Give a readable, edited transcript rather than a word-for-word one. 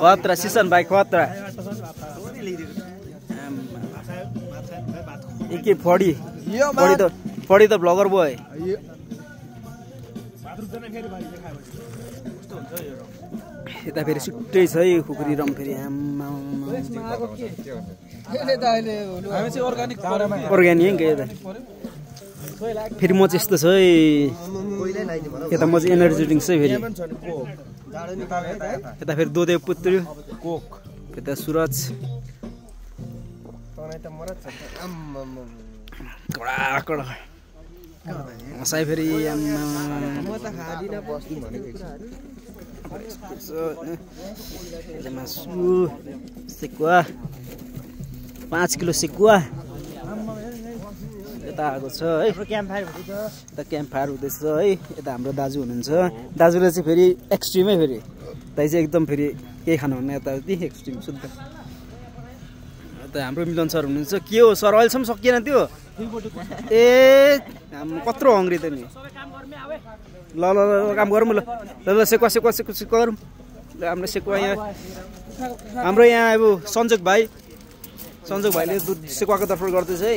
खतरा सिसन भाइ खतरा एके फडी फडी त ब्लगर भयो यता फेरि सुट्टै छ है खुकुरी रम फेरि अर्ग्यानिक यता फेरि म चाहिँ यस्तो छ है यता म चाहिँ एनर्जी ड्रिङ्क चाहिँ फेरि यता फेरि दोदेव पुत्र्यो यता सुरज कडा कडा हँसाइ फेरि मासु सेकुवा 5 किलो सेकुवा यता आएको छ है यता क्याम्प फायर हुँदैछ है यता हाम्रो दाजु हुनुहुन्छ दाजुले चाहिँ फेरि एक्सट्रिमै फेरि दाइ चाहिँ एकदम फेरि केही खानुहुन्न यताउति एक्सट्रिम शुद्ध यता हाम्रो मिलन सर हुनुहुन्छ के हो सर अहिलेसम्म सकिएन त्यो ए कत्रो हङ्ग्री त नि ल ल काम गरौँ ल ल सेकुवा सेकुवा सेकुवा सेकुवा गरौँ ल हाम्रो सेकुवा यहाँ हाम्रो यहाँ अब सञ्जोग भाइले दुध सेकुवाको तर्फ गर्दैछ है